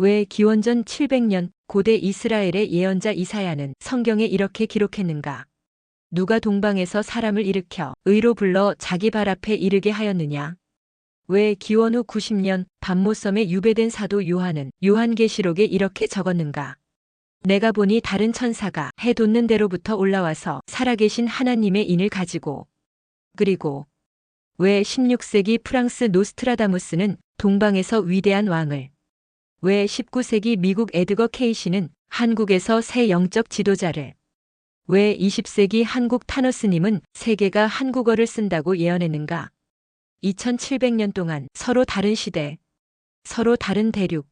왜 기원전 700년 고대 이스라엘의 예언자 이사야는 성경에 이렇게 기록했는가? 누가 동방에서 사람을 일으켜 의로 불러 자기 발 앞에 이르게 하였느냐? 왜 기원 후 90년 밤모섬에 유배된 사도 요한은 요한계시록에 이렇게 적었는가? 내가 보니 다른 천사가 해 돋는 데로부터 올라와서 살아계신 하나님의 인을 가지고. 그리고 왜 16세기 프랑스 노스트라다무스는 동방에서 위대한 왕을, 왜 19세기 미국 에드거 케이시는 한국에서 새 영적 지도자를, 왜 20세기 한국 타너스님은 세계가 한국어를 쓴다고 예언했는가? 2700년 동안 서로 다른 시대, 서로 다른 대륙,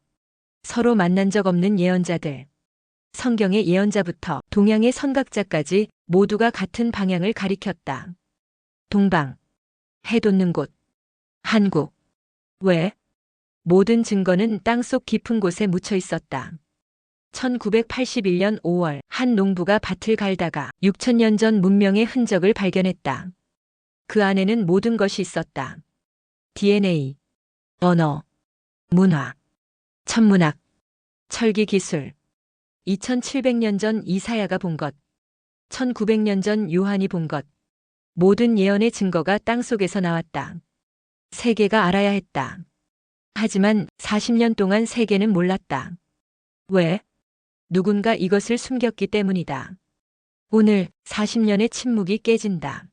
서로 만난 적 없는 예언자들, 성경의 예언자부터 동양의 선각자까지 모두가 같은 방향을 가리켰다. 동방, 해 돋는 곳, 한국. 왜? 모든 증거는 땅속 깊은 곳에 묻혀 있었다. 1981년 5월 한 농부가 밭을 갈다가 6000년 전 문명의 흔적을 발견했다. 그 안에는 모든 것이 있었다. DNA, 언어, 문화, 천문학, 철기 기술. 2700년 전 이사야가 본 것, 1900년 전 요한이 본 것. 모든 예언의 증거가 땅속에서 나왔다. 세계가 알아야 했다. 하지만 40년 동안 세계는 몰랐다. 왜? 누군가 이것을 숨겼기 때문이다. 오늘 40년의 침묵이 깨진다.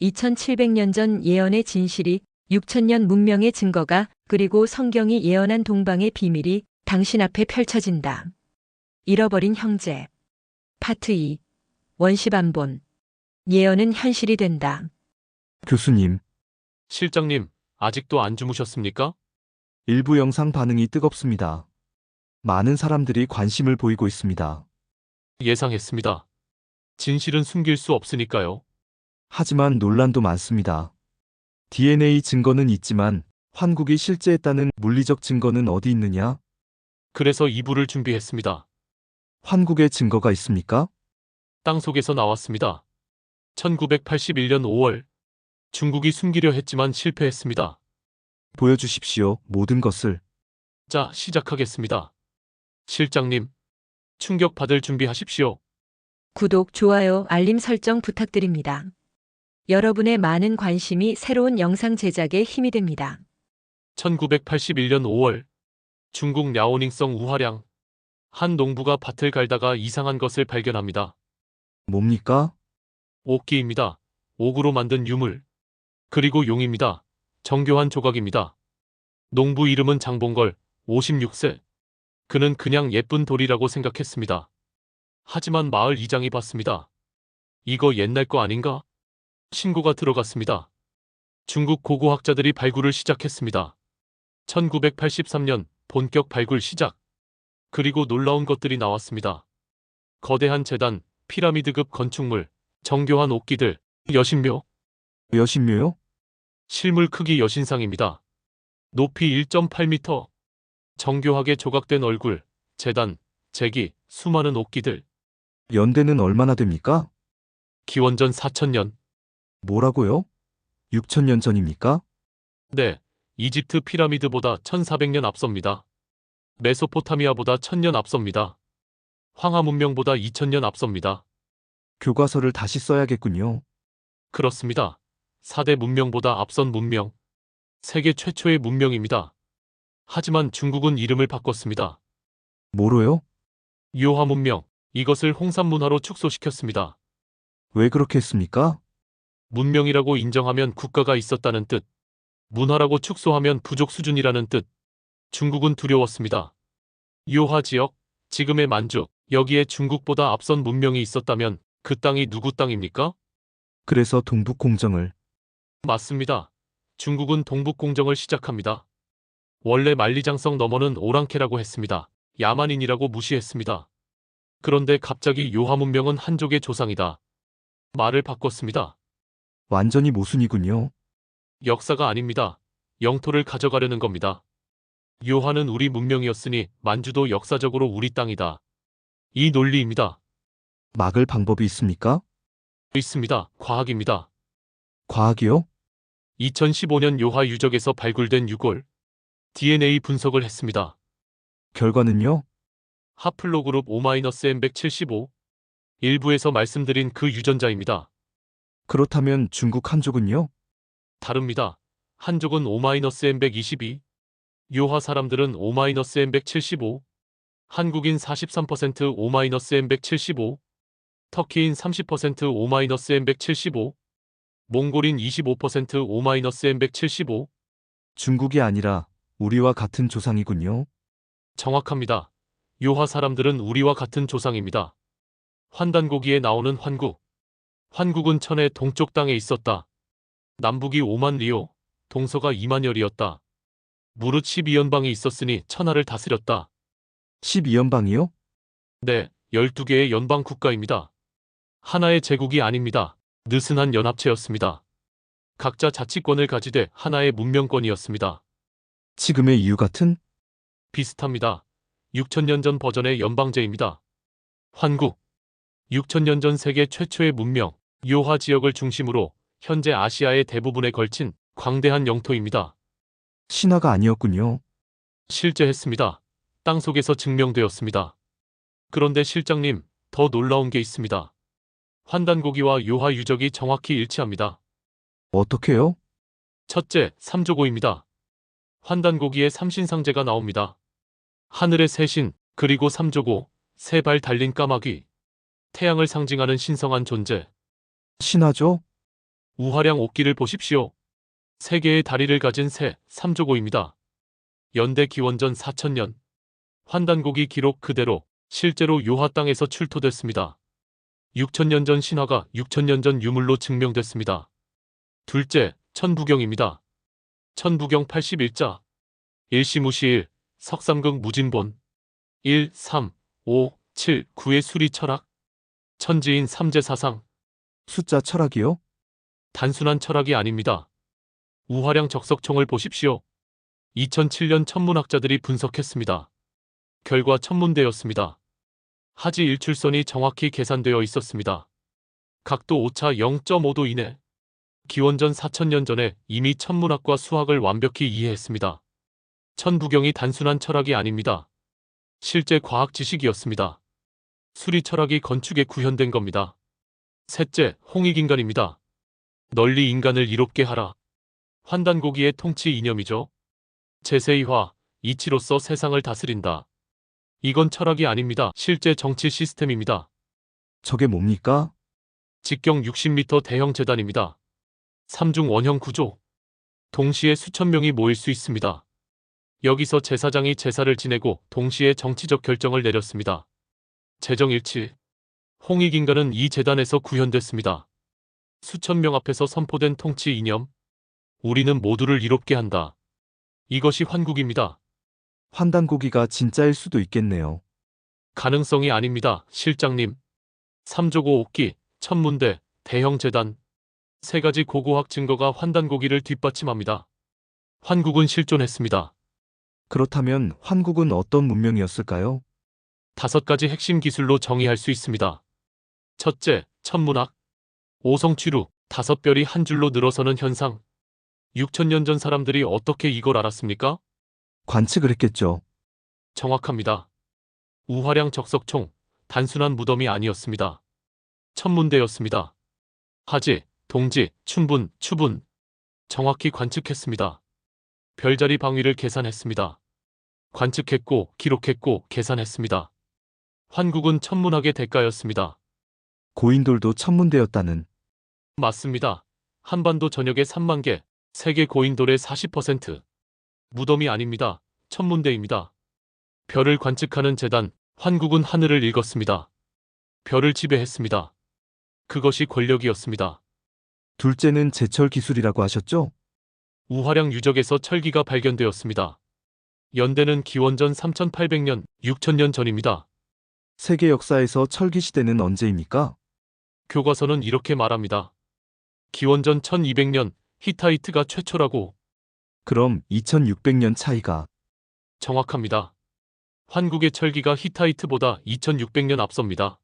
2700년 전 예언의 진실이, 6000년 문명의 증거가, 그리고 성경이 예언한 동방의 비밀이 당신 앞에 펼쳐진다. 잃어버린 형제. 파트 2. 원시반본. 예언은 현실이 된다. 교수님, 실장님, 아직도 안 주무셨습니까? 일부 영상 반응이 뜨겁습니다. 많은 사람들이 관심을 보이고 있습니다. 예상했습니다. 진실은 숨길 수 없으니까요. 하지만 논란도 많습니다. DNA 증거는 있지만 환국이 실제했다는 물리적 증거는 어디 있느냐? 그래서 2부를 준비했습니다. 환국의 증거가 있습니까? 땅속에서 나왔습니다. 1981년 5월, 중국이 숨기려 했지만 실패했습니다. 보여주십시오, 모든 것을. 자, 시작하겠습니다. 실장님, 충격받을 준비하십시오. 구독, 좋아요, 알림 설정 부탁드립니다. 여러분의 많은 관심이 새로운 영상 제작에 힘이 됩니다. 1981년 5월, 중국 랴오닝성 우하량, 한 농부가 밭을 갈다가 이상한 것을 발견합니다. 뭡니까? 옥기입니다. 옥으로 만든 유물. 그리고 용입니다. 정교한 조각입니다. 농부 이름은 장봉걸, 56세. 그는 그냥 예쁜 돌이라고 생각했습니다. 하지만 마을 이장이 봤습니다. 이거 옛날 거 아닌가? 신고가 들어갔습니다. 중국 고고학자들이 발굴을 시작했습니다. 1983년 본격 발굴 시작. 그리고 놀라운 것들이 나왔습니다. 거대한 재단, 피라미드급 건축물, 정교한 옥기들, 여신묘. 여신묘요? 실물 크기 여신상입니다. 높이 1.8m. 정교하게 조각된 얼굴, 재단, 제기, 수많은 옥기들. 연대는 얼마나 됩니까? 기원전 4000년. 뭐라고요? 6000년 전입니까? 네, 이집트 피라미드보다 1400년 앞섭니다. 메소포타미아보다 1000년 앞섭니다. 황하 문명보다 2000년 앞섭니다. 교과서를 다시 써야겠군요. 그렇습니다. 4대 문명보다 앞선 문명. 세계 최초의 문명입니다. 하지만 중국은 이름을 바꿨습니다. 뭐로요? 유화 문명. 이것을 홍산 문화로 축소시켰습니다. 왜 그렇게 했습니까? 문명이라고 인정하면 국가가 있었다는 뜻. 문화라고 축소하면 부족 수준이라는 뜻. 중국은 두려웠습니다. 유화 지역, 지금의 만주, 여기에 중국보다 앞선 문명이 있었다면 그 땅이 누구 땅입니까? 그래서 동북공정을. 맞습니다. 중국은 동북공정을 시작합니다. 원래 만리장성 너머는 오랑캐라고 했습니다. 야만인이라고 무시했습니다. 그런데 갑자기 요하 문명은 한족의 조상이다. 말을 바꿨습니다. 완전히 모순이군요. 역사가 아닙니다. 영토를 가져가려는 겁니다. 요하는 우리 문명이었으니 만주도 역사적으로 우리 땅이다. 이 논리입니다. 막을 방법이 있습니까? 있습니다. 과학입니다. 과학이요? 2015년 요하 유적에서 발굴된 유골, DNA 분석을 했습니다. 결과는요? 하플로그룹 O-M175. 일부에서 말씀드린 그 유전자입니다. 그렇다면 중국 한족은요? 다릅니다. 한족은 O-M122. 요하 사람들은 O-M175. 한국인 43% O-M175. 터키인 30% O-M175. 몽골인 25% O-M175. 중국이 아니라 우리와 같은 조상이군요. 정확합니다. 요하 사람들은 우리와 같은 조상입니다. 환단고기에 나오는 환국. 환국은 천의 동쪽 땅에 있었다. 남북이 5만 리오, 동서가 2만여리였다. 무릇 12연방이 있었으니 천하를 다스렸다. 12연방이요? 네, 12개의 연방 국가입니다. 하나의 제국이 아닙니다. 느슨한 연합체였습니다. 각자 자치권을 가지되 하나의 문명권이었습니다. 지금의 이유 같은? 비슷합니다. 6천년 전 버전의 연방제입니다. 환국. 6천년 전 세계 최초의 문명, 요하 지역을 중심으로 현재 아시아의 대부분에 걸친 광대한 영토입니다. 신화가 아니었군요. 실제 했습니다. 땅속에서 증명되었습니다. 그런데 실장님, 더 놀라운 게 있습니다. 환단고기와 요하 유적이 정확히 일치합니다. 어떻게요? 첫째, 삼조고입니다. 환단고기에 삼신상제가 나옵니다. 하늘의 세신, 그리고 삼조고, 세 발 달린 까마귀. 태양을 상징하는 신성한 존재. 신화죠? 우화량 옥기를 보십시오. 세 개의 다리를 가진 새, 삼조고입니다. 연대 기원전 4000년. 환단고기 기록 그대로 실제로 요하 땅에서 출토됐습니다. 6000년 전 신화가 6000년 전 유물로 증명됐습니다. 둘째, 천부경입니다. 천부경 81자. 일시무시일, 석삼극 무진본. 1, 3, 5, 7, 9의 수리 철학. 천지인 삼재사상. 숫자 철학이요? 단순한 철학이 아닙니다. 우화량 적석총을 보십시오. 2007년 천문학자들이 분석했습니다. 결과 천문대였습니다. 하지 일출선이 정확히 계산되어 있었습니다. 각도 오차 0.5도 이내. 기원전 4000년 전에 이미 천문학과 수학을 완벽히 이해했습니다. 천부경이 단순한 철학이 아닙니다. 실제 과학 지식이었습니다. 수리 철학이 건축에 구현된 겁니다. 셋째, 홍익인간입니다. 널리 인간을 이롭게 하라. 환단고기의 통치 이념이죠. 제세이화, 이치로서 세상을 다스린다. 이건 철학이 아닙니다. 실제 정치 시스템입니다. 저게 뭡니까? 직경 60m 대형 재단입니다. 3중 원형 구조. 동시에 수천 명이 모일 수 있습니다. 여기서 제사장이 제사를 지내고 동시에 정치적 결정을 내렸습니다. 재정일치. 홍익인간은 이 재단에서 구현됐습니다. 수천 명 앞에서 선포된 통치 이념. 우리는 모두를 이롭게 한다. 이것이 환국입니다. 환단고기가 진짜일 수도 있겠네요. 가능성이 아닙니다, 실장님. 삼조고 옥기, 천문대, 대형 재단. 세 가지 고고학 증거가 환단고기를 뒷받침합니다. 환국은 실존했습니다. 그렇다면 환국은 어떤 문명이었을까요? 5가지 핵심 기술로 정의할 수 있습니다. 첫째, 천문학. 오성취루, 5별이 한 줄로 늘어서는 현상. 6000년 전 사람들이 어떻게 이걸 알았습니까? 관측을 했겠죠. 정확합니다. 우화량 적석총, 단순한 무덤이 아니었습니다. 천문대였습니다. 하지, 동지, 춘분, 추분. 정확히 관측했습니다. 별자리 방위를 계산했습니다. 관측했고, 기록했고, 계산했습니다. 환국은 천문학의 대가였습니다. 고인돌도 천문대였다는. 맞습니다. 한반도 전역에 3만 개, 세계 고인돌의 40%. 무덤이 아닙니다. 천문대입니다. 별을 관측하는 재단, 환국은 하늘을 읽었습니다. 별을 지배했습니다. 그것이 권력이었습니다. 둘째는 제철 기술이라고 하셨죠? 우화량 유적에서 철기가 발견되었습니다. 연대는 기원전 3800년, 6000년 전입니다. 세계 역사에서 철기 시대는 언제입니까? 교과서는 이렇게 말합니다. 기원전 1200년, 히타이트가 최초라고. 그럼 2600년 차이가. 정확합니다. 환국의 철기가 히타이트보다 2600년 앞섭니다.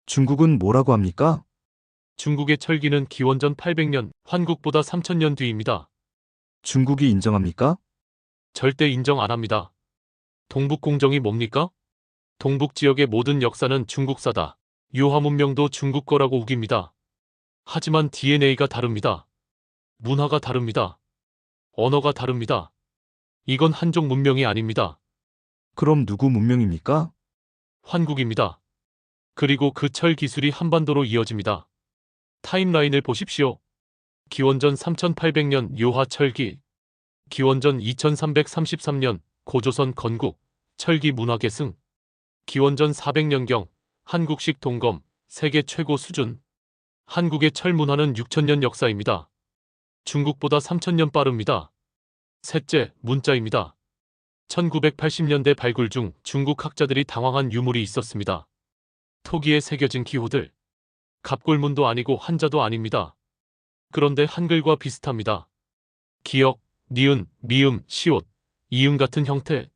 중국은 뭐라고 합니까? 중국의 철기는 기원전 800년, 환국보다 3000년 뒤입니다. 중국이 인정합니까? 절대 인정 안 합니다. 동북공정이 뭡니까? 동북 지역의 모든 역사는 중국사다. 유화 문명도 중국 거라고 우깁니다. 하지만 DNA가 다릅니다. 문화가 다릅니다. 언어가 다릅니다. 이건 한족 문명이 아닙니다. 그럼 누구 문명입니까? 환국입니다. 그리고 그 철 기술이 한반도로 이어집니다. 타임라인을 보십시오. 기원전 3800년 요하 철기, 기원전 2333년 고조선 건국, 철기 문화 계승, 기원전 400년경 한국식 동검, 세계 최고 수준. 한국의 철 문화는 6000년 역사입니다. 중국보다 3000년 빠릅니다. 셋째, 문자입니다. 1980년대 발굴 중 중국 학자들이 당황한 유물이 있었습니다. 토기에 새겨진 기호들. 갑골문도 아니고 한자도 아닙니다. 그런데 한글과 비슷합니다. 기역, 니은, 미음, 시옷, 이음 같은 형태.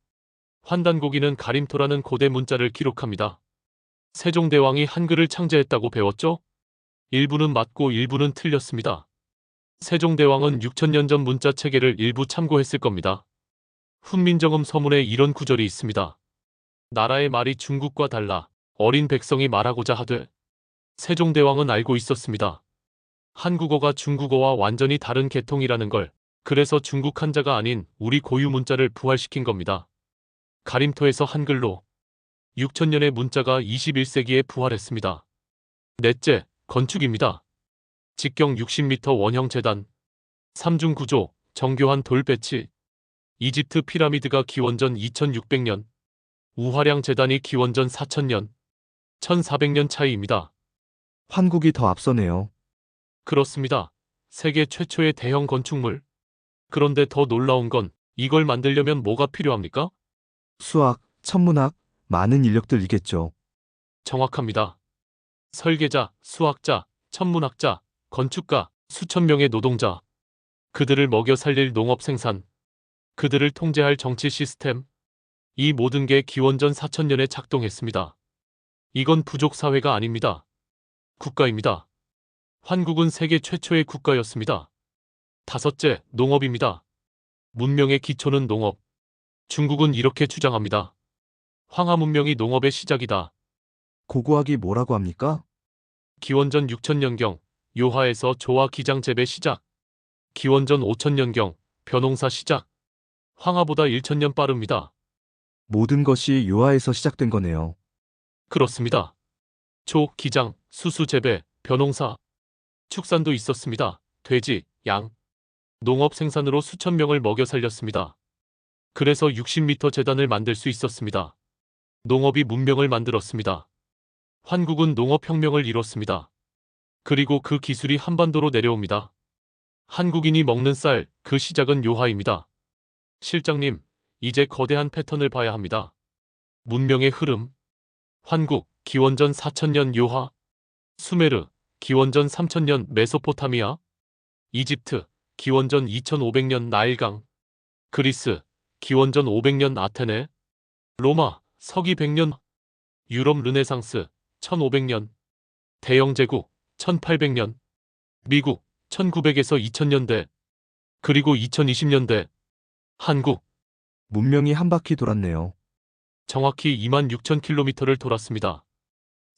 환단고기는 가림토라는 고대 문자를 기록합니다. 세종대왕이 한글을 창제했다고 배웠죠? 일부는 맞고 일부는 틀렸습니다. 세종대왕은 6000년 전 문자 체계를 일부 참고했을 겁니다. 훈민정음 서문에 이런 구절이 있습니다. 나라의 말이 중국과 달라 어린 백성이 말하고자 하되. 세종대왕은 알고 있었습니다. 한국어가 중국어와 완전히 다른 계통이라는 걸. 그래서 중국 한자가 아닌 우리 고유 문자를 부활시킨 겁니다. 가림토에서 한글로 6000년의 문자가 21세기에 부활했습니다. 넷째, 건축입니다. 직경 60m 원형 재단, 3중 구조, 정교한 돌 배치. 이집트 피라미드가 기원전 2600년, 우화량 재단이 기원전 4000년, 1400년 차이입니다. 환국이 더 앞서네요. 그렇습니다. 세계 최초의 대형 건축물. 그런데 더 놀라운 건 이걸 만들려면 뭐가 필요합니까? 수학, 천문학, 많은 인력들이겠죠. 정확합니다. 설계자, 수학자, 천문학자, 건축가, 수천 명의 노동자. 그들을 먹여 살릴 농업 생산. 그들을 통제할 정치 시스템. 이 모든 게 기원전 4000년에 작동했습니다. 이건 부족 사회가 아닙니다. 국가입니다. 환국은 세계 최초의 국가였습니다. 다섯째, 농업입니다. 문명의 기초는 농업. 중국은 이렇게 주장합니다. 황하 문명이 농업의 시작이다. 고고학이 뭐라고 합니까? 기원전 6000년경 요하에서 조화 기장 재배 시작. 기원전 5000년경 벼농사 시작. 황하보다 1000년 빠릅니다. 모든 것이 요하에서 시작된 거네요. 그렇습니다. 조, 기장, 수수 재배, 벼농사, 축산도 있었습니다. 돼지, 양. 농업 생산으로 수천 명을 먹여 살렸습니다. 그래서 60m 재단을 만들 수 있었습니다. 농업이 문명을 만들었습니다. 환국은 농업혁명을 이뤘습니다. 그리고 그 기술이 한반도로 내려옵니다. 한국인이 먹는 쌀, 그 시작은 요하입니다. 실장님, 이제 거대한 패턴을 봐야 합니다. 문명의 흐름. 환국, 기원전 4000년 요하. 수메르, 기원전 3000년 메소포타미아. 이집트, 기원전 2500년 나일강. 그리스, 기원전 500년 아테네. 로마, 서기 100년. 유럽 르네상스, 1500년. 대영제국, 1800년. 미국, 1900에서 2000년대. 그리고 2020년대. 한국, 문명이 한 바퀴 돌았네요. 정확히 26,000km를 돌았습니다.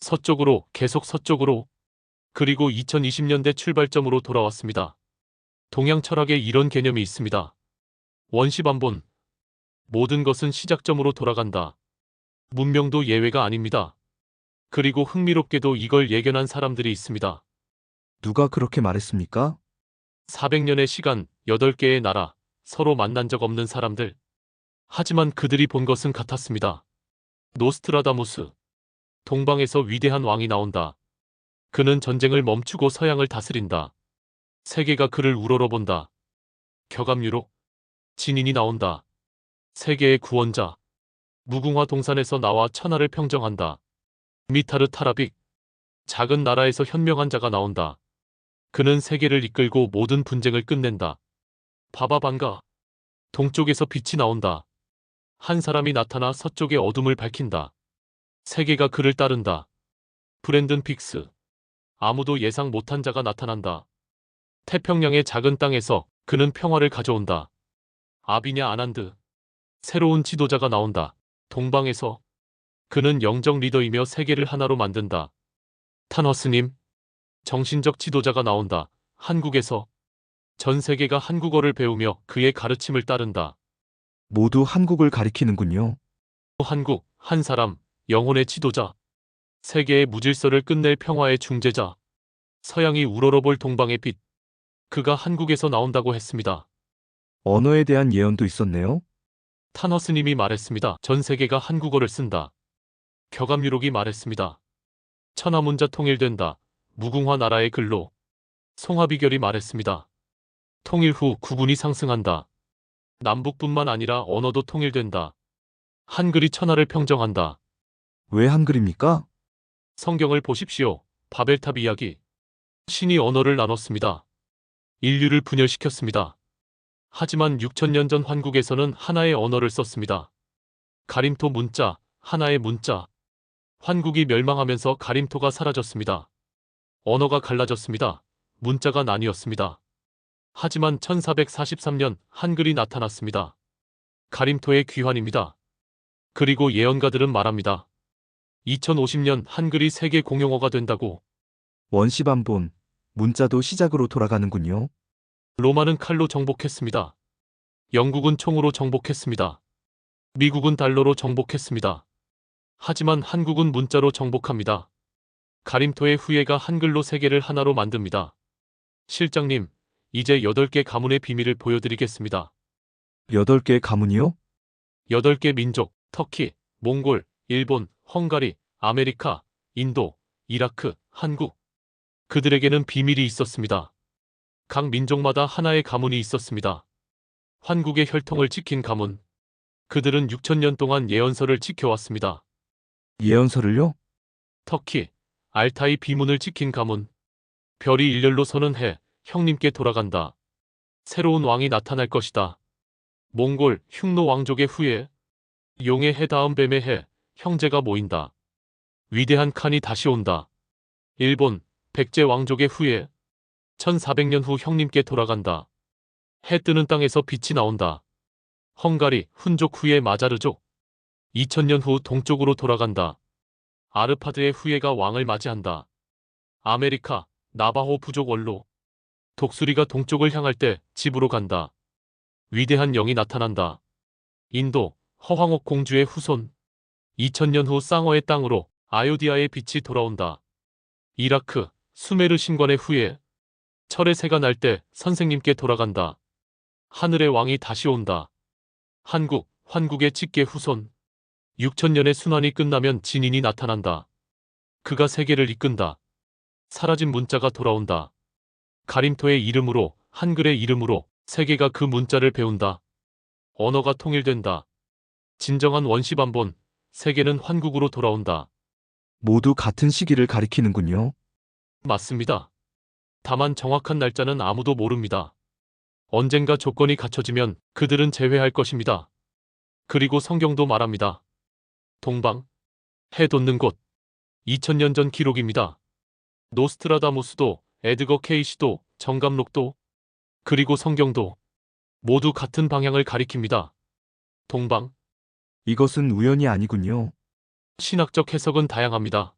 서쪽으로, 계속 서쪽으로. 그리고 2020년대 출발점으로 돌아왔습니다. 동양 철학에 이런 개념이 있습니다. 원시반본. 모든 것은 시작점으로 돌아간다. 문명도 예외가 아닙니다. 그리고 흥미롭게도 이걸 예견한 사람들이 있습니다. 누가 그렇게 말했습니까? 400년의 시간, 8개의 나라, 서로 만난 적 없는 사람들. 하지만 그들이 본 것은 같았습니다. 노스트라다무스. 동방에서 위대한 왕이 나온다. 그는 전쟁을 멈추고 서양을 다스린다. 세계가 그를 우러러본다. 격압유록. 진인이 나온다. 세계의 구원자. 무궁화 동산에서 나와 천하를 평정한다. 미타르 타라빅. 작은 나라에서 현명한 자가 나온다. 그는 세계를 이끌고 모든 분쟁을 끝낸다. 바바반가. 동쪽에서 빛이 나온다. 한 사람이 나타나 서쪽의 어둠을 밝힌다. 세계가 그를 따른다. 브랜든 픽스. 아무도 예상 못한 자가 나타난다. 태평양의 작은 땅에서 그는 평화를 가져온다. 아비냐 아난드. 새로운 지도자가 나온다. 동방에서 그는 영적 리더이며 세계를 하나로 만든다. 타너스님, 정신적 지도자가 나온다. 한국에서 전 세계가 한국어를 배우며 그의 가르침을 따른다. 모두 한국을 가리키는군요. 한국, 한 사람, 영혼의 지도자, 세계의 무질서를 끝낼 평화의 중재자, 서양이 우러러볼 동방의 빛. 그가 한국에서 나온다고 했습니다. 언어에 대한 예언도 있었네요. 타너스님이 말했습니다. 전 세계가 한국어를 쓴다. 격암유록이 말했습니다. 천하문자 통일된다. 무궁화 나라의 글로. 송하비결이 말했습니다. 통일 후 구분이 상승한다. 남북뿐만 아니라 언어도 통일된다. 한글이 천하를 평정한다. 왜 한글입니까? 성경을 보십시오. 바벨탑 이야기. 신이 언어를 나눴습니다. 인류를 분열시켰습니다. 하지만 6천년 전 한국에서는 하나의 언어를 썼습니다. 가림토 문자, 하나의 문자. 한국이 멸망하면서 가림토가 사라졌습니다. 언어가 갈라졌습니다. 문자가 나뉘었습니다. 하지만 1443년 한글이 나타났습니다. 가림토의 귀환입니다. 그리고 예언가들은 말합니다. 2050년 한글이 세계 공용어가 된다고. 원시반본, 문자도 시작으로 돌아가는군요. 로마는 칼로 정복했습니다. 영국은 총으로 정복했습니다. 미국은 달러로 정복했습니다. 하지만 한국은 문자로 정복합니다. 가림토의 후예가 한글로 세계를 하나로 만듭니다. 실장님, 이제 8개 가문의 비밀을 보여드리겠습니다. 8개 가문이요? 8개 민족, 터키, 몽골, 일본, 헝가리, 아메리카, 인도, 이라크, 한국. 그들에게는 비밀이 있었습니다. 각 민족마다 하나의 가문이 있었습니다. 한국의 혈통을 지킨 가문. 그들은 6천년 동안 예언서를 지켜왔습니다. 예언서를요? 터키, 알타이 비문을 지킨 가문. 별이 일렬로 서는 해, 형님께 돌아간다. 새로운 왕이 나타날 것이다. 몽골, 흉노 왕족의 후예. 용의 해 다음 뱀의 해, 형제가 모인다. 위대한 칸이 다시 온다. 일본, 백제 왕족의 후예. 1400년 후 형님께 돌아간다. 해 뜨는 땅에서 빛이 나온다. 헝가리, 훈족 후예 마자르족. 2000년 후 동쪽으로 돌아간다. 아르파드의 후예가 왕을 맞이한다. 아메리카, 나바호 부족 원로. 독수리가 동쪽을 향할 때 집으로 간다. 위대한 영이 나타난다. 인도, 허황옥 공주의 후손. 2000년 후 쌍어의 땅으로 아요디아의 빛이 돌아온다. 이라크, 수메르 신관의 후예. 철의 새가 날 때 선생님께 돌아간다. 하늘의 왕이 다시 온다. 한국, 환국의 직계 후손. 6천년의 순환이 끝나면 진인이 나타난다. 그가 세계를 이끈다. 사라진 문자가 돌아온다. 가림토의 이름으로, 한글의 이름으로 세계가 그 문자를 배운다. 언어가 통일된다. 진정한 원시반본, 세계는 한국으로 돌아온다. 모두 같은 시기를 가리키는군요. 맞습니다. 다만 정확한 날짜는 아무도 모릅니다. 언젠가 조건이 갖춰지면 그들은 재회할 것입니다. 그리고 성경도 말합니다. 동방, 해 돋는 곳. 2000년 전 기록입니다. 노스트라다무스도, 에드거 케이시도, 정감록도, 그리고 성경도 모두 같은 방향을 가리킵니다. 동방. 이것은 우연이 아니군요. 신학적 해석은 다양합니다.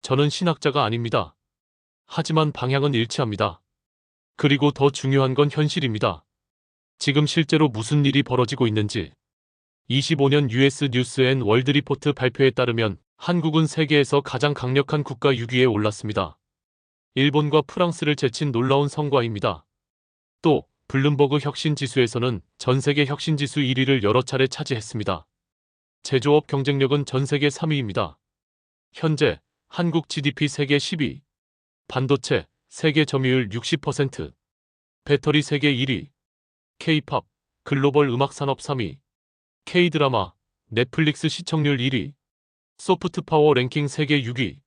저는 신학자가 아닙니다. 하지만 방향은 일치합니다. 그리고 더 중요한 건 현실입니다. 지금 실제로 무슨 일이 벌어지고 있는지. 25년 US 뉴스 앤 월드 리포트 발표에 따르면 한국은 세계에서 가장 강력한 국가 6위에 올랐습니다. 일본과 프랑스를 제친 놀라운 성과입니다. 또 블룸버그 혁신지수에서는 전 세계 혁신지수 1위를 여러 차례 차지했습니다. 제조업 경쟁력은 전 세계 3위입니다. 현재 한국 GDP 세계 10위, 반도체 세계 점유율 60%, 배터리 세계 1위, K-팝 글로벌 음악 산업 3위, K-드라마 넷플릭스 시청률 1위, 소프트 파워 랭킹 세계 6위,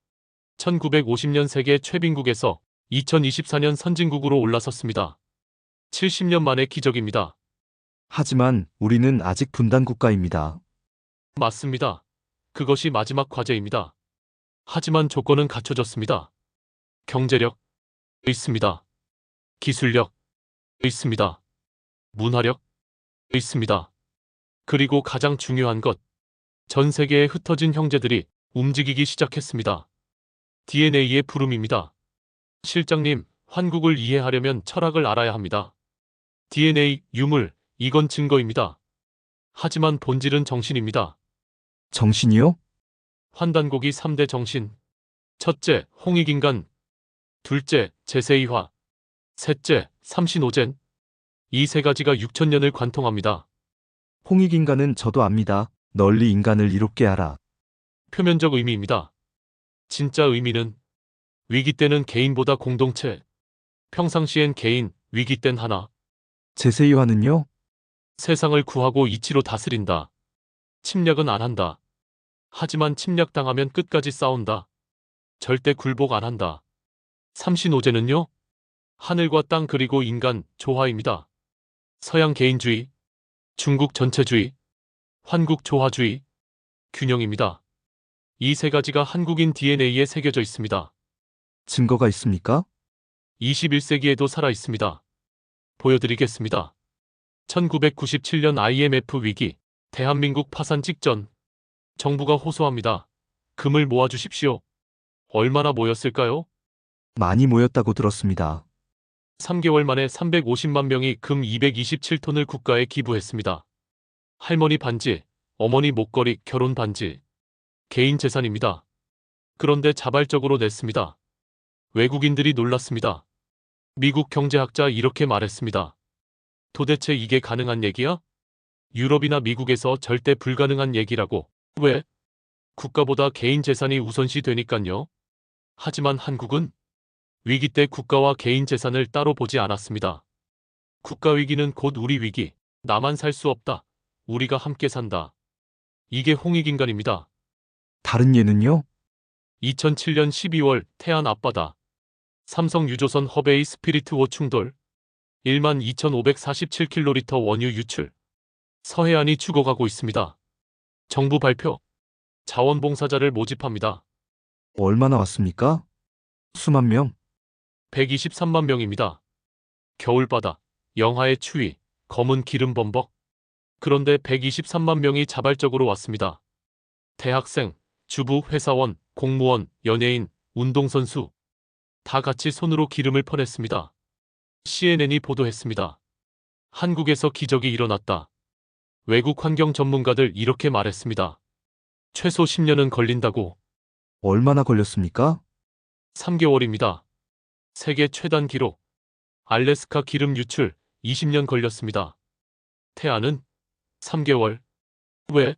1950년 세계 최빈국에서 2024년 선진국으로 올라섰습니다. 70년 만의 기적입니다. 하지만 우리는 아직 분단 국가입니다. 맞습니다. 그것이 마지막 과제입니다. 하지만 조건은 갖춰졌습니다. 경제력 있습니다. 기술력 있습니다. 문화력 있습니다. 그리고 가장 중요한 것 전 세계에 흩어진 형제들이 움직이기 시작했습니다. DNA의 부름입니다. 실장님, 환국을 이해하려면 철학을 알아야 합니다. DNA, 유물, 이건 증거입니다. 하지만 본질은 정신입니다. 정신이요? 환단고기 3대 정신. 첫째, 홍익인간. 둘째, 제세이화. 셋째, 삼신오젠. 이 세 가지가 6천년을 관통합니다. 홍익인간은 저도 압니다. 널리 인간을 이롭게 하라. 표면적 의미입니다. 진짜 의미는 위기 때는 개인보다 공동체, 평상시엔 개인, 위기 땐 하나. 제세이화는요? 세상을 구하고 이치로 다스린다. 침략은 안 한다. 하지만 침략당하면 끝까지 싸운다. 절대 굴복 안 한다. 삼신오제는요? 하늘과 땅 그리고 인간, 조화입니다. 서양 개인주의, 중국 전체주의, 환국 조화주의, 균형입니다. 이 세 가지가 한국인 DNA에 새겨져 있습니다. 증거가 있습니까? 21세기에도 살아 있습니다. 보여드리겠습니다. 1997년 IMF 위기, 대한민국 파산 직전. 정부가 호소합니다. 금을 모아주십시오. 얼마나 모였을까요? 많이 모였다고 들었습니다. 3개월 만에 350만 명이 금 227톤을 국가에 기부했습니다. 할머니 반지, 어머니 목걸이, 결혼 반지. 개인 재산입니다. 그런데 자발적으로 냈습니다. 외국인들이 놀랐습니다. 미국 경제학자 이렇게 말했습니다. 도대체 이게 가능한 얘기야? 유럽이나 미국에서 절대 불가능한 얘기라고. 왜? 국가보다 개인 재산이 우선시 되니깐요. 하지만 한국은 위기 때 국가와 개인 재산을 따로 보지 않았습니다. 국가 위기는 곧 우리 위기. 나만 살 수 없다. 우리가 함께 산다. 이게 홍익인간입니다. 다른 예는요? 2007년 12월 태안 앞바다. 삼성 유조선 허베이 스피리트워 충돌. 12,547킬로리터 원유 유출. 서해안이 죽어가고 있습니다. 정부 발표. 자원봉사자를 모집합니다. 얼마나 왔습니까? 수만 명? 123만 명입니다. 겨울바다, 영하의 추위, 검은 기름 범벅. 그런데 123만 명이 자발적으로 왔습니다. 대학생, 주부, 회사원, 공무원, 연예인, 운동선수. 다 같이 손으로 기름을 퍼냈습니다. CNN이 보도했습니다. 한국에서 기적이 일어났다. 외국 환경 전문가들 이렇게 말했습니다. 최소 10년은 걸린다고. 얼마나 걸렸습니까? 3개월입니다. 세계 최단 기록. 알래스카 기름 유출 20년 걸렸습니다. 태안은 3개월. 왜?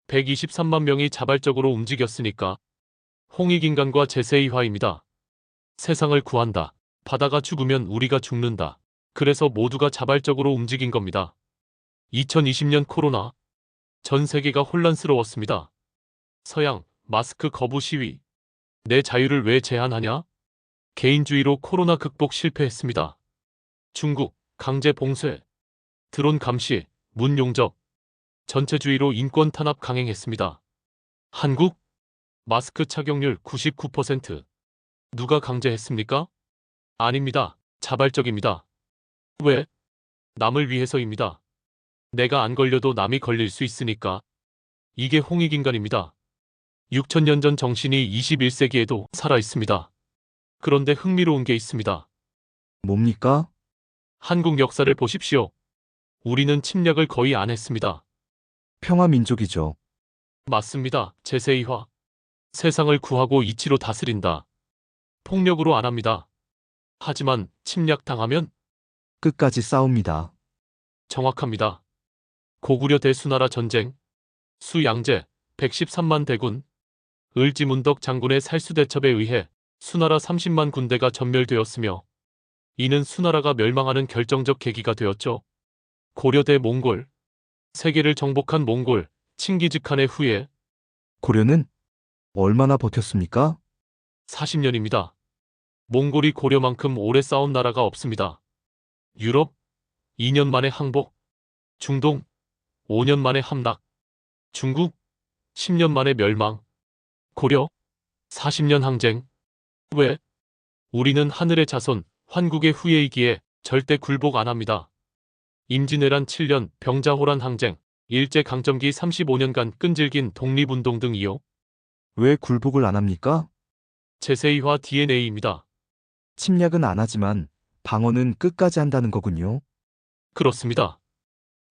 123만 명이 자발적으로 움직였으니까. 홍익인간과 제세이화입니다. 세상을 구한다. 바다가 죽으면 우리가 죽는다. 그래서 모두가 자발적으로 움직인 겁니다. 2020년 코로나. 전 세계가 혼란스러웠습니다. 서양, 마스크 거부 시위. 내 자유를 왜 제한하냐? 개인주의로 코로나 극복 실패했습니다. 중국, 강제 봉쇄. 드론 감시, 문 용접. 전체주의로 인권 탄압 강행했습니다. 한국? 마스크 착용률 99%. 누가 강제했습니까? 아닙니다. 자발적입니다. 왜? 남을 위해서입니다. 내가 안 걸려도 남이 걸릴 수 있으니까. 이게 홍익인간입니다. 6천년 전 정신이 21세기에도 살아 있습니다. 그런데 흥미로운 게 있습니다. 뭡니까? 한국 역사를 보십시오. 우리는 침략을 거의 안 했습니다. 평화민족이죠. 맞습니다. 제세이화. 세상을 구하고 이치로 다스린다. 폭력으로 안 합니다. 하지만 침략당하면 끝까지 싸웁니다. 정확합니다. 고구려 대수나라 전쟁. 수양제 113만 대군. 을지문덕 장군의 살수대첩에 의해 수나라 30만 군대가 전멸되었으며 이는 수나라가 멸망하는 결정적 계기가 되었죠. 고려대 몽골. 세계를 정복한 몽골 칭기즈칸의 후예 고려는 얼마나 버텼습니까? 40년입니다. 몽골이 고려만큼 오래 싸운 나라가 없습니다. 유럽 2년 만에 항복. 중동 5년 만에 함락. 중국 10년 만에 멸망. 고려 40년 항쟁. 왜? 우리는 하늘의 자손, 환국의 후예이기에 절대 굴복 안 합니다. 임진왜란 7년 병자호란 항쟁. 일제강점기 35년간 끈질긴 독립운동 등이요. 왜 굴복을 안 합니까? 제세이화 DNA입니다. 침략은 안 하지만 방어는 끝까지 한다는 거군요. 그렇습니다.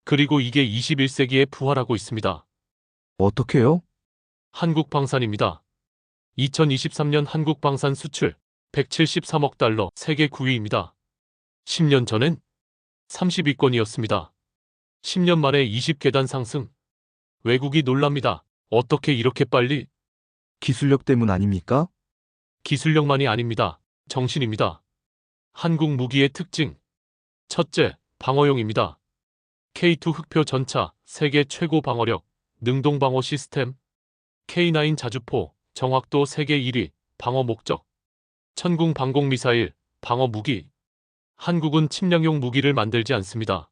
그리고 이게 21세기에 부활하고 있습니다. 어떻게요? 한국방산입니다. 2023년 한국방산 수출 173억 달러 세계 9위입니다. 10년 전엔 30위권이었습니다. 10년 만에 20계단 상승. 외국이 놀랍니다. 어떻게 이렇게 빨리? 기술력 때문 아닙니까? 기술력만이 아닙니다. 정신입니다. 한국 무기의 특징. 첫째, 방어용입니다. K2 흑표 전차, 세계 최고 방어력, 능동 방어 시스템. K9 자주포, 정확도 세계 1위, 방어 목적. 천궁 방공 미사일, 방어 무기. 한국은 침략용 무기를 만들지 않습니다.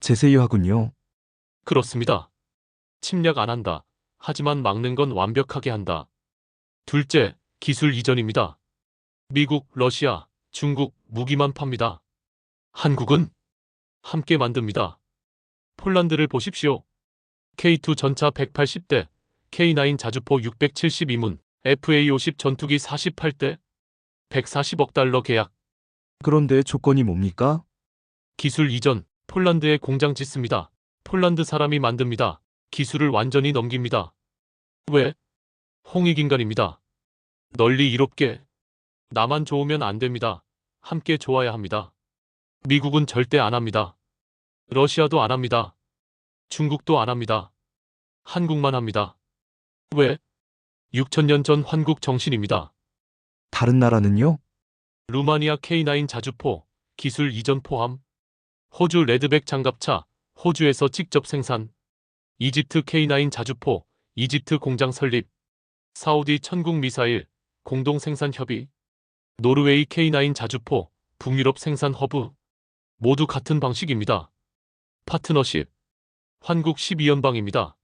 제세이화군요. 그렇습니다. 침략 안 한다. 하지만 막는 건 완벽하게 한다. 둘째, 기술 이전입니다. 미국, 러시아, 중국 무기만 팝니다. 한국은 함께 만듭니다. 폴란드를 보십시오. K2 전차 180대, K9 자주포 672문, FA-50 전투기 48대, 140억 달러 계약. 그런데 조건이 뭡니까? 기술 이전, 폴란드에 공장 짓습니다. 폴란드 사람이 만듭니다. 기술을 완전히 넘깁니다. 왜? 홍익인간입니다. 널리 이롭게. 나만 좋으면 안 됩니다. 함께 좋아야 합니다. 미국은 절대 안 합니다. 러시아도 안 합니다. 중국도 안 합니다. 한국만 합니다. 왜? 6천년 전 한국 정신입니다. 다른 나라는요? 루마니아 K9 자주포, 기술 이전 포함. 호주 레드백 장갑차, 호주에서 직접 생산. 이집트 K9 자주포, 이집트 공장 설립. 사우디 천궁 미사일, 공동 생산 협의. 노르웨이 K9 자주포, 북유럽 생산 허브. 모두 같은 방식입니다. 파트너십. 한국 12연방입니다.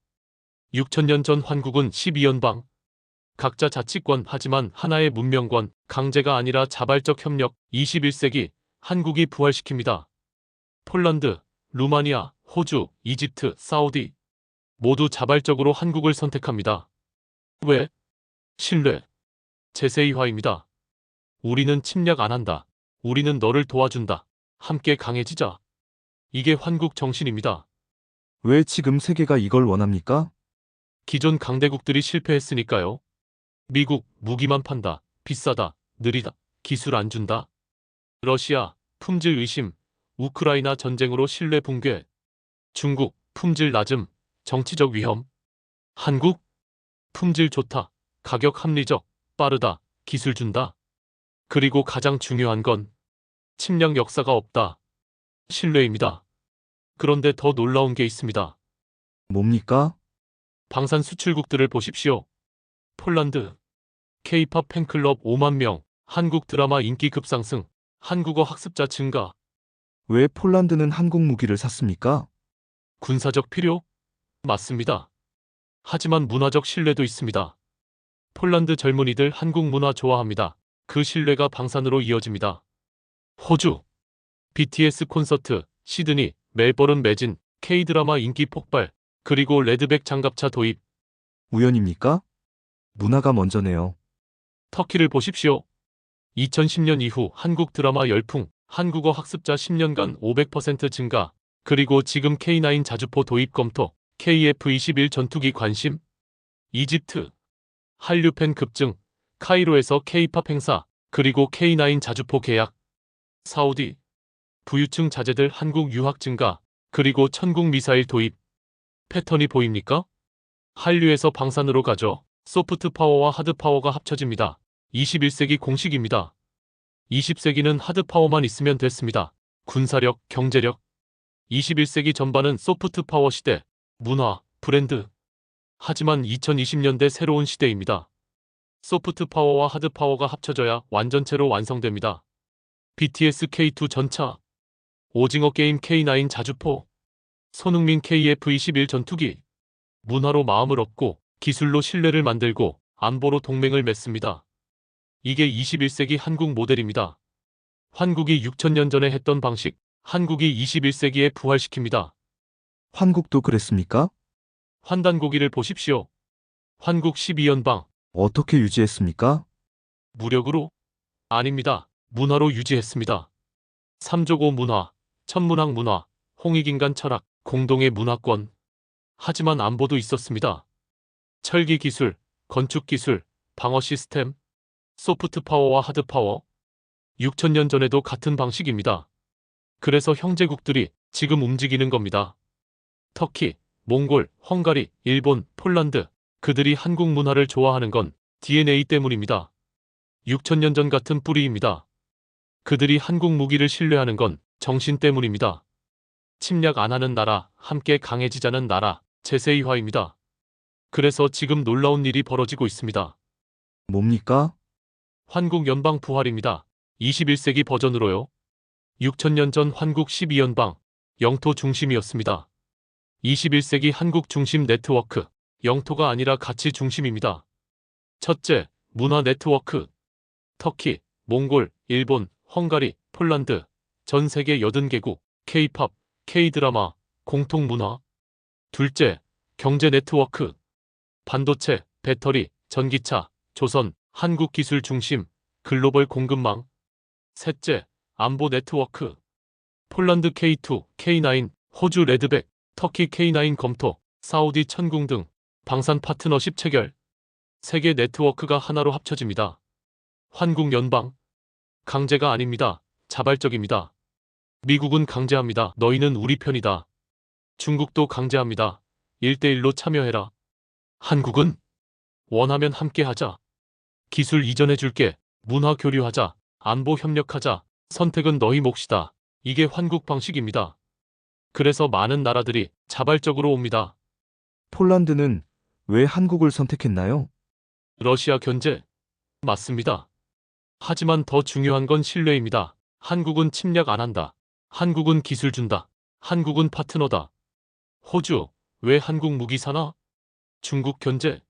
6천년 전 한국은 12연방. 각자 자치권 하지만 하나의 문명권, 강제가 아니라 자발적 협력. 21세기 한국이 부활시킵니다. 폴란드, 루마니아, 호주, 이집트, 사우디 모두 자발적으로 한국을 선택합니다. 왜? 신뢰. 제세이화입니다. 우리는 침략 안 한다. 우리는 너를 도와준다. 함께 강해지자. 이게 한국 정신입니다. 왜 지금 세계가 이걸 원합니까? 기존 강대국들이 실패했으니까요. 미국, 무기만 판다. 비싸다. 느리다. 기술 안 준다. 러시아, 품질 의심. 우크라이나 전쟁으로 신뢰 붕괴. 중국, 품질 낮음. 정치적 위험. 한국, 품질 좋다. 가격 합리적. 빠르다. 기술 준다. 그리고 가장 중요한 건 침략 역사가 없다. 신뢰입니다. 그런데 더 놀라운 게 있습니다. 뭡니까? 방산 수출국들을 보십시오. 폴란드, K-팝 팬클럽 5만 명, 한국 드라마 인기 급상승, 한국어 학습자 증가, 왜 폴란드는 한국 무기를 샀습니까? 군사적 필요? 맞습니다. 하지만 문화적 신뢰도 있습니다. 폴란드 젊은이들 한국 문화 좋아합니다. 그 신뢰가 방산으로 이어집니다. 호주, BTS 콘서트, 시드니, 멜버른 매진, K-드라마 인기 폭발, 그리고 레드백 장갑차 도입. 우연입니까? 문화가 먼저네요. 터키를 보십시오. 2010년 이후 한국 드라마 열풍, 한국어 학습자 10년간 500% 증가, 그리고 지금 K9 자주포 도입 검토, KF-21 전투기 관심. 이집트, 한류 팬 급증, 카이로에서 K-팝 행사, 그리고 K9 자주포 계약. 사우디, 부유층 자제들 한국 유학 증가, 그리고 천궁 미사일 도입. 패턴이 보입니까? 한류에서 방산으로 가죠. 소프트 파워와 하드 파워가 합쳐집니다. 21세기 공식입니다. 20세기는 하드 파워만 있으면 됐습니다. 군사력, 경제력. 21세기 전반은 소프트 파워 시대, 문화, 브랜드. 하지만 2020년대 새로운 시대입니다. 소프트 파워와 하드 파워가 합쳐져야 완전체로 완성됩니다. BTS K2 전차, 오징어 게임 K9 자주포, 손흥민 KF-21 전투기. 문화로 마음을 얻고 기술로 신뢰를 만들고 안보로 동맹을 맺습니다. 이게 21세기 한국 모델입니다. 한국이 6천년 전에 했던 방식, 한국이 21세기에 부활시킵니다. 환국도 그랬습니까? 환단고기를 보십시오. 환국 12연방. 어떻게 유지했습니까? 무력으로? 아닙니다. 문화로 유지했습니다. 삼조고 문화, 천문학 문화, 홍익인간 철학, 공동의 문화권. 하지만 안보도 있었습니다. 철기 기술, 건축 기술, 방어 시스템, 소프트 파워와 하드 파워. 6천년 전에도 같은 방식입니다. 그래서 형제국들이 지금 움직이는 겁니다. 터키, 몽골, 헝가리, 일본, 폴란드. 그들이 한국 문화를 좋아하는 건 DNA 때문입니다. 6천년 전 같은 뿌리입니다. 그들이 한국 무기를 신뢰하는 건 정신 때문입니다. 침략 안 하는 나라, 함께 강해지자는 나라, 제세이화입니다. 그래서 지금 놀라운 일이 벌어지고 있습니다. 뭡니까? 환국 연방 부활입니다. 21세기 버전으로요. 6천년 전 환국 12연방, 영토 중심이었습니다. 21세기 한국 중심 네트워크, 영토가 아니라 가치 중심입니다. 첫째, 문화 네트워크. 터키, 몽골, 일본, 헝가리, 폴란드, 전 세계 80개국, K-팝, K-드라마, 공통 문화. 둘째, 경제 네트워크. 반도체, 배터리, 전기차, 조선, 한국 기술 중심, 글로벌 공급망. 셋째, 안보 네트워크. 폴란드 K2, K9, 호주 레드백, 터키 K9 검토, 사우디 천궁 등 방산 파트너십 체결. 세계 네트워크가 하나로 합쳐집니다. 환국 연방. 강제가 아닙니다. 자발적입니다. 미국은 강제합니다. 너희는 우리 편이다. 중국도 강제합니다. 1대1로 참여해라. 한국은 원하면 함께하자. 기술 이전해줄게. 문화 교류하자. 안보 협력하자. 선택은 너희 몫이다. 이게 환국 방식입니다. 그래서 많은 나라들이 자발적으로 옵니다. 폴란드는 왜 한국을 선택했나요? 러시아 견제. 맞습니다. 하지만 더 중요한 건 신뢰입니다. 한국은 침략 안 한다. 한국은 기술 준다. 한국은 파트너다. 호주, 왜 한국 무기 사나? 중국 견제.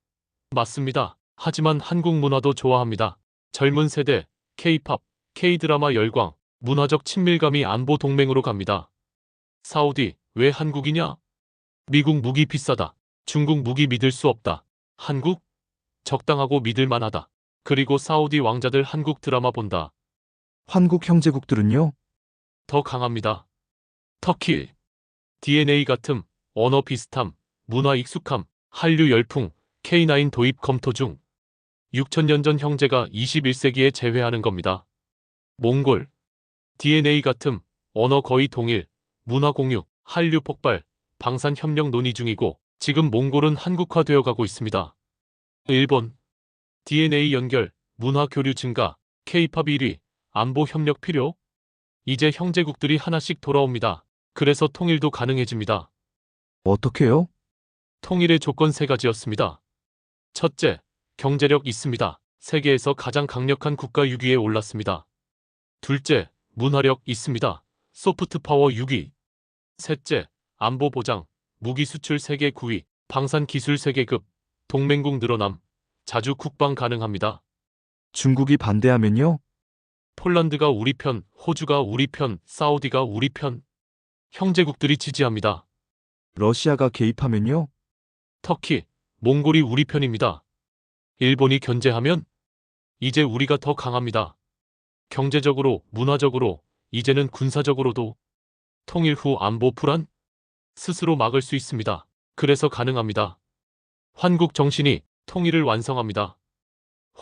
맞습니다. 하지만 한국 문화도 좋아합니다. 젊은 세대, K-팝, K-드라마 열광, 문화적 친밀감이 안보 동맹으로 갑니다. 사우디, 왜 한국이냐? 미국 무기 비싸다. 중국 무기 믿을 수 없다. 한국? 적당하고 믿을만하다. 그리고 사우디 왕자들 한국 드라마 본다. 환국 형제국들은요? 더 강합니다. 터키. DNA 같음, 언어 비슷함, 문화 익숙함, 한류 열풍, K9 도입 검토 중. 6천년 전 형제가 21세기에 재회하는 겁니다. 몽골. DNA 같음, 언어 거의 동일, 문화 공유, 한류 폭발, 방산 협력 논의 중이고 지금 몽골은 한국화되어 가고 있습니다. 일본. DNA 연결, 문화 교류 증가, K-팝 1위, 안보 협력 필요? 이제 형제국들이 하나씩 돌아옵니다. 그래서 통일도 가능해집니다. 어떻게요? 통일의 조건 세 가지였습니다. 첫째, 경제력 있습니다. 세계에서 가장 강력한 국가 6위에 올랐습니다. 둘째, 문화력 있습니다. 소프트 파워 6위. 셋째, 안보 보장, 무기 수출 세계 9위, 방산 기술 세계급, 동맹국 늘어남, 자주 국방 가능합니다. 중국이 반대하면요? 폴란드가 우리 편, 호주가 우리 편, 사우디가 우리 편. 형제국들이 지지합니다. 러시아가 개입하면요? 터키, 몽골이 우리 편입니다. 일본이 견제하면 이제 우리가 더 강합니다. 경제적으로, 문화적으로, 이제는 군사적으로도. 통일 후 안보 불안? 스스로 막을 수 있습니다. 그래서 가능합니다. 환국 정신이 통일을 완성합니다.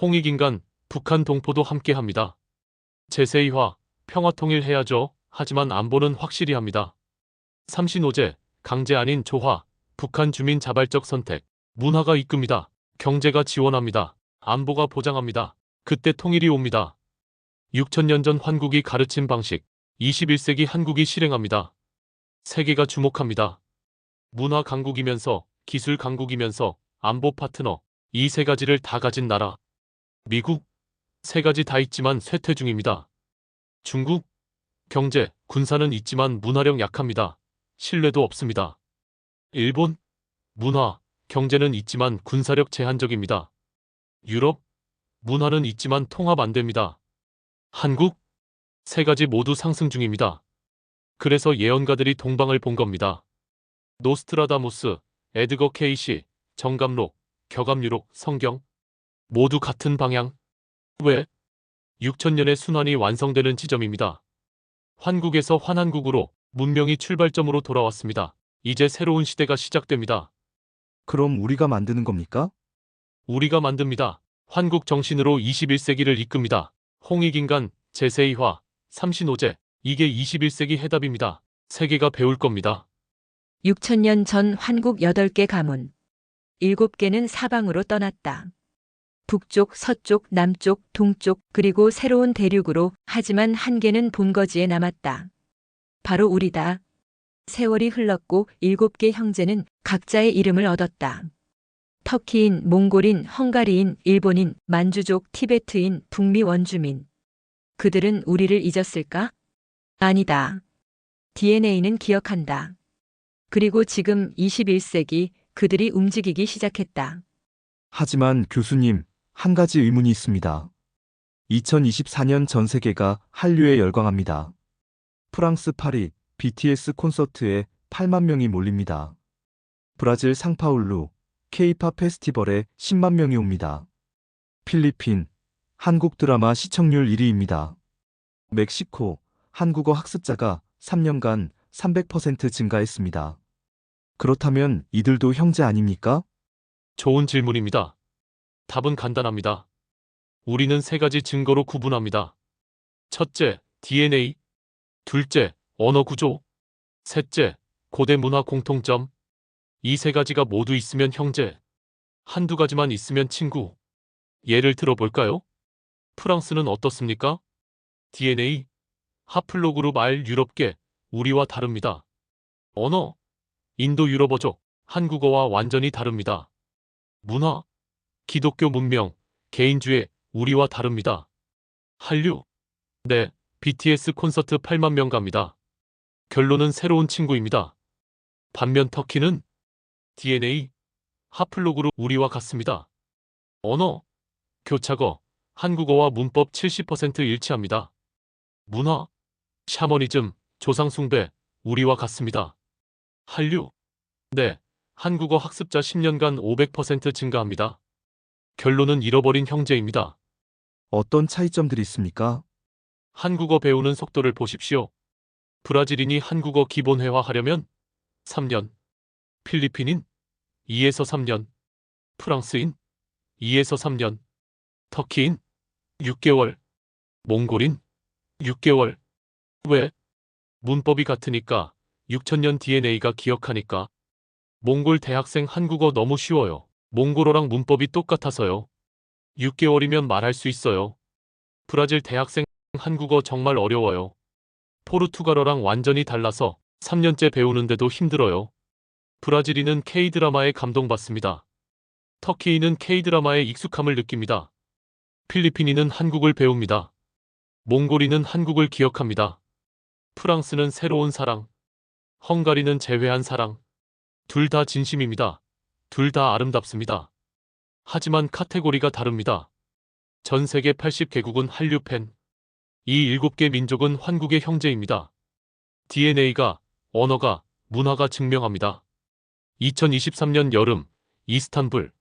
홍익인간, 북한 동포도 함께합니다. 제세이화, 평화통일 해야죠. 하지만 안보는 확실히 합니다. 삼신오제, 강제 아닌 조화, 북한 주민 자발적 선택, 문화가 이끕니다. 경제가 지원합니다. 안보가 보장합니다. 그때 통일이 옵니다. 6천년 전 환국이 가르친 방식, 21세기 한국이 실행합니다. 세계가 주목합니다. 문화 강국이면서 기술 강국이면서 안보 파트너, 이 세 가지를 다 가진 나라. 미국? 세 가지 다 있지만 쇠퇴 중입니다. 중국? 경제, 군사는 있지만 문화력 약합니다. 신뢰도 없습니다. 일본? 문화, 경제는 있지만 군사력 제한적입니다. 유럽? 문화는 있지만 통합 안 됩니다. 한국? 세 가지 모두 상승 중입니다. 그래서 예언가들이 동방을 본 겁니다. 노스트라다무스, 에드거 케이시, 정감록, 격암유록, 성경. 모두 같은 방향. 왜? 6000년의 순환이 완성되는 지점입니다. 환국에서 환한국으로 문명이 출발점으로 돌아왔습니다. 이제 새로운 시대가 시작됩니다. 그럼 우리가 만드는 겁니까? 우리가 만듭니다. 환국 정신으로 21세기를 이끕니다. 홍익인간, 제세이화, 삼신오제. 이게 21세기 해답입니다. 세계가 배울 겁니다. 6000년 전 환국 8개 가문. 7개는 사방으로 떠났다. 북쪽, 서쪽, 남쪽, 동쪽, 그리고 새로운 대륙으로. 하지만 한 개는 본거지에 남았다. 바로 우리다. 세월이 흘렀고 7개 형제는 각자의 이름을 얻었다. 터키인, 몽골인, 헝가리인, 일본인, 만주족, 티베트인, 북미 원주민. 그들은 우리를 잊었을까? 아니다. DNA는 기억한다. 그리고 지금 21세기 그들이 움직이기 시작했다. 하지만 교수님, 한 가지 의문이 있습니다. 2024년 전 세계가 한류에 열광합니다. 프랑스 파리 BTS 콘서트에 8만 명이 몰립니다. 브라질 상파울루 K-팝 페스티벌에 10만 명이 옵니다. 필리핀 한국 드라마 시청률 1위입니다. 멕시코 한국어 학습자가 3년간 300% 증가했습니다. 그렇다면 이들도 형제 아닙니까? 좋은 질문입니다. 답은 간단합니다. 우리는 세 가지 증거로 구분합니다. 첫째, DNA. 둘째, 언어 구조. 셋째, 고대 문화 공통점. 이 세 가지가 모두 있으면 형제. 한두 가지만 있으면 친구. 예를 들어 볼까요? 프랑스는 어떻습니까? DNA. 하플로그룹 R 유럽계, 우리와 다릅니다. 언어. 인도 유럽어족, 한국어와 완전히 다릅니다. 문화. 기독교 문명, 개인주의, 우리와 다릅니다. 한류. 네, BTS 콘서트 8만 명 갑니다. 결론은 새로운 친구입니다. 반면 터키는 DNA, 하플로그룹 우리와 같습니다. 언어, 교차거, 한국어와 문법 70% 일치합니다. 문화, 샤머니즘, 조상숭배, 우리와 같습니다. 한류, 네, 한국어 학습자 10년간 500% 증가합니다. 결론은 잃어버린 형제입니다. 어떤 차이점들이 있습니까? 한국어 배우는 속도를 보십시오. 브라질인이 한국어 기본회화 하려면 3년, 필리핀인 2에서 3년, 프랑스인 2에서 3년, 터키인 6개월, 몽골인 6개월. 왜? 문법이 같으니까, 6000년 DNA가 기억하니까. 몽골 대학생 한국어 너무 쉬워요. 몽골어랑 문법이 똑같아서요. 6개월이면 말할 수 있어요. 브라질 대학생 한국어 정말 어려워요. 포르투갈어랑 완전히 달라서 3년째 배우는데도 힘들어요. 브라질인은 K-드라마에 감동받습니다. 터키인은 K-드라마에 익숙함을 느낍니다. 필리핀인은 한국을 배웁니다. 몽골인은 한국을 기억합니다. 프랑스는 새로운 사랑, 헝가리는 재회한 사랑. 둘 다 진심입니다. 둘 다 아름답습니다. 하지만 카테고리가 다릅니다. 전 세계 80개국은 한류 팬. 이 7개 민족은 환국의 형제입니다. DNA가, 언어가, 문화가 증명합니다. 2023년 여름, 이스탄불.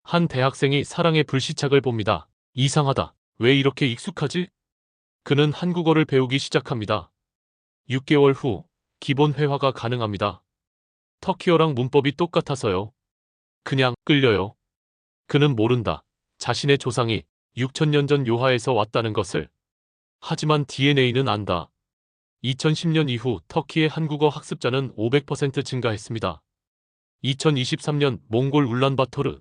한 대학생이 사랑의 불시착을 봅니다. 이상하다. 왜 이렇게 익숙하지? 그는 한국어를 배우기 시작합니다. 6개월 후, 기본 회화가 가능합니다. 터키어랑 문법이 똑같아서요. 그냥 끌려요. 그는 모른다. 자신의 조상이 6000년 전 요하에서 왔다는 것을. 하지만 DNA는 안다. 2010년 이후 터키의 한국어 학습자는 500% 증가했습니다. 2023년 몽골 울란바토르.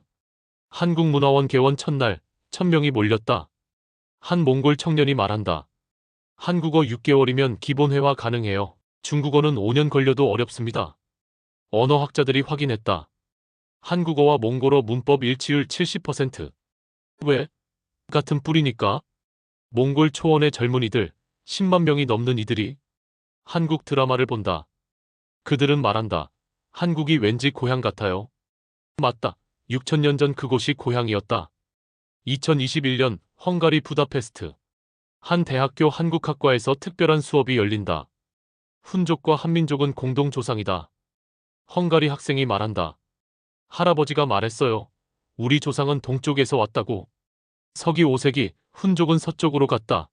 한국문화원 개원 첫날 1000명이 몰렸다. 한 몽골 청년이 말한다. 한국어 6개월이면 기본회화 가능해요. 중국어는 5년 걸려도 어렵습니다. 언어학자들이 확인했다. 한국어와 몽골어 문법 일치율 70%. 왜? 같은 뿌리니까. 몽골 초원의 젊은이들, 10만 명이 넘는 이들이 한국 드라마를 본다. 그들은 말한다. 한국이 왠지 고향 같아요. 맞다. 6000년 전 그곳이 고향이었다. 2021년 헝가리 부다페스트. 한 대학교 한국학과에서 특별한 수업이 열린다. 훈족과 한민족은 공동 조상이다. 헝가리 학생이 말한다. 할아버지가 말했어요. 우리 조상은 동쪽에서 왔다고. 서기 5세기 훈족은 서쪽으로 갔다.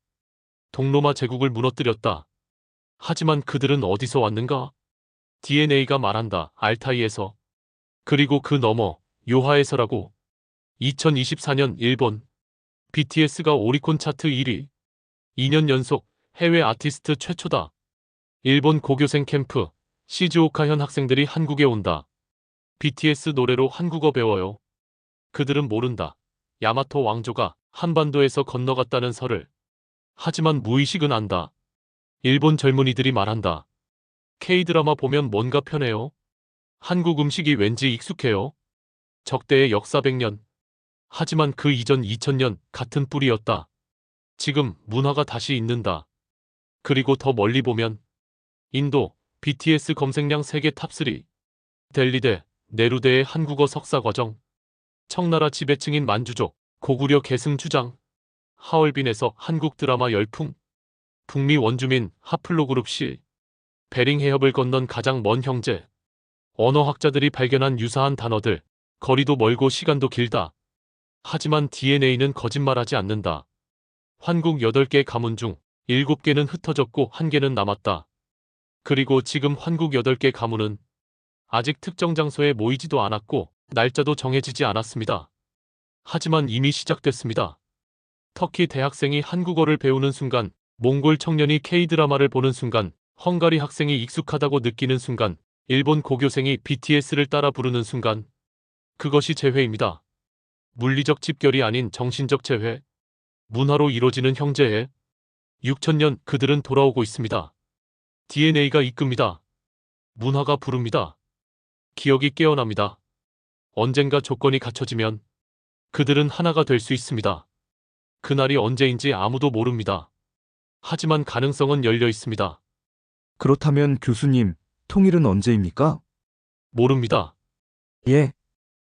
동로마 제국을 무너뜨렸다. 하지만 그들은 어디서 왔는가? DNA가 말한다. 알타이에서. 그리고 그 너머 요하에서라고. 2024년 일본 BTS가 오리콘 차트 1위. 2년 연속 해외 아티스트 최초다. 일본 고교생 캠프 시즈오카현 학생들이 한국에 온다. BTS 노래로 한국어 배워요. 그들은 모른다. 야마토 왕조가 한반도에서 건너갔다는 설을. 하지만 무의식은 안다. 일본 젊은이들이 말한다. K-드라마 보면 뭔가 편해요. 한국 음식이 왠지 익숙해요. 적대의 역사 100년. 하지만 그 이전 2000년 같은 뿌리였다. 지금 문화가 다시 있는다. 그리고 더 멀리 보면 인도 BTS 검색량 세계 탑3. 델리대, 네루대의 한국어 석사 과정. 청나라 지배층인 만주족, 고구려 계승 주장. 하얼빈에서 한국 드라마 열풍. 북미 원주민 하플로그룹 C. 베링 해협을 건넌 가장 먼 형제. 언어학자들이 발견한 유사한 단어들. 거리도 멀고 시간도 길다. 하지만 DNA는 거짓말하지 않는다. 환국 8개 가문 중 7개는 흩어졌고 1개는 남았다. 그리고 지금 환국 8개 가문은 아직 특정 장소에 모이지도 않았고 날짜도 정해지지 않았습니다. 하지만 이미 시작됐습니다. 터키 대학생이 한국어를 배우는 순간, 몽골 청년이 K-드라마를 보는 순간, 헝가리 학생이 익숙하다고 느끼는 순간, 일본 고교생이 BTS를 따라 부르는 순간, 그것이 재회입니다. 물리적 집결이 아닌 정신적 재회, 문화로 이루어지는 형제회. 6000년 그들은 돌아오고 있습니다. DNA가 이끕니다. 문화가 부릅니다. 기억이 깨어납니다. 언젠가 조건이 갖춰지면 그들은 하나가 될 수 있습니다. 그날이 언제인지 아무도 모릅니다. 하지만 가능성은 열려 있습니다. 그렇다면 교수님, 통일은 언제입니까? 모릅니다. 예,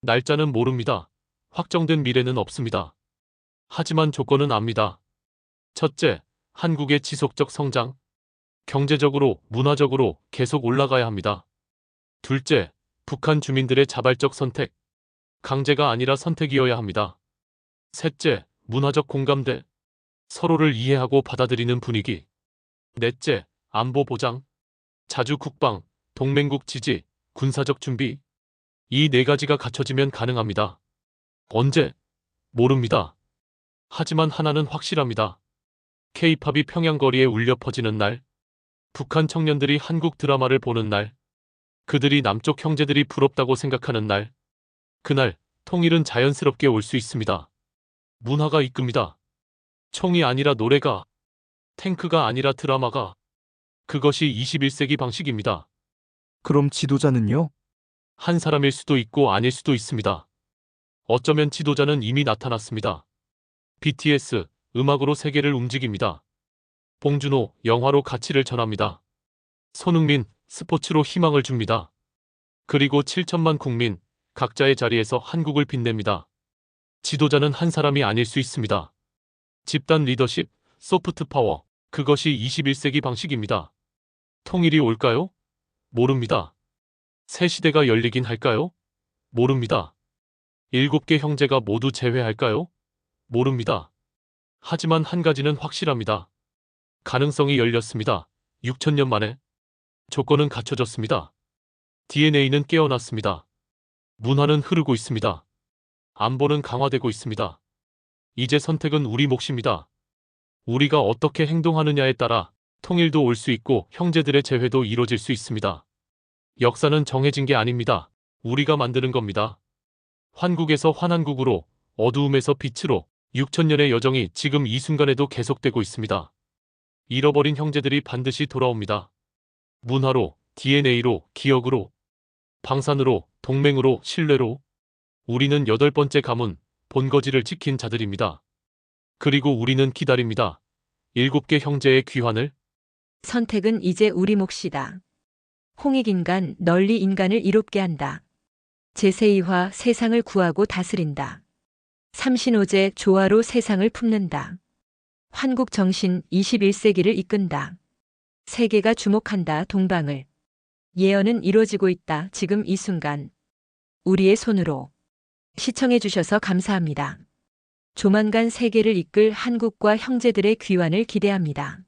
날짜는 모릅니다. 확정된 미래는 없습니다. 하지만 조건은 압니다. 첫째, 한국의 지속적 성장. 경제적으로, 문화적으로 계속 올라가야 합니다. 둘째, 북한 주민들의 자발적 선택. 강제가 아니라 선택이어야 합니다. 셋째, 문화적 공감대. 서로를 이해하고 받아들이는 분위기. 넷째, 안보 보장. 자주 국방, 동맹국 지지, 군사적 준비. 이 4가지가 갖춰지면 가능합니다. 언제? 모릅니다. 하지만 하나는 확실합니다. K-팝이 평양 거리에 울려 퍼지는 날. 북한 청년들이 한국 드라마를 보는 날. 그들이 남쪽 형제들이 부럽다고 생각하는 날. 그날 통일은 자연스럽게 올 수 있습니다. 문화가 이끕니다. 총이 아니라 노래가, 탱크가 아니라 드라마가. 그것이 21세기 방식입니다. 그럼 지도자는요? 한 사람일 수도 있고 아닐 수도 있습니다. 어쩌면 지도자는 이미 나타났습니다. BTS, 음악으로 세계를 움직입니다. 봉준호, 영화로 가치를 전합니다. 손흥민, 스포츠로 희망을 줍니다. 그리고 7천만 국민, 각자의 자리에서 한국을 빛냅니다. 지도자는 한 사람이 아닐 수 있습니다. 집단 리더십, 소프트 파워, 그것이 21세기 방식입니다. 통일이 올까요? 모릅니다. 새 시대가 열리긴 할까요? 모릅니다. 7개 형제가 모두 재회할까요? 모릅니다. 하지만 한 가지는 확실합니다. 가능성이 열렸습니다. 6000년 만에. 조건은 갖춰졌습니다. DNA는 깨어났습니다. 문화는 흐르고 있습니다. 안보는 강화되고 있습니다. 이제 선택은 우리 몫입니다. 우리가 어떻게 행동하느냐에 따라 통일도 올 수 있고 형제들의 재회도 이루어질 수 있습니다. 역사는 정해진 게 아닙니다. 우리가 만드는 겁니다. 환국에서 환한국으로, 어두움에서 빛으로 6000년의 여정이 지금 이 순간에도 계속되고 있습니다. 잃어버린 형제들이 반드시 돌아옵니다. 문화로, DNA로, 기억으로, 방산으로, 동맹으로, 신뢰로. 우리는 8번째 가문, 본거지를 지킨 자들입니다. 그리고 우리는 기다립니다. 7개 형제의 귀환을. 선택은 이제 우리 몫이다. 홍익인간 널리 인간을 이롭게 한다. 제2화 세상을 구하고 다스린다. 삼신오제 조화로 세상을 품는다. 환국정신 21세기를 이끈다. 세계가 주목한다 동방을. 예언은 이루어지고 있다. 지금 이 순간. 우리의 손으로. 시청해 주셔서 감사합니다. 조만간 세계를 이끌 한국과 형제들의 귀환을 기대합니다.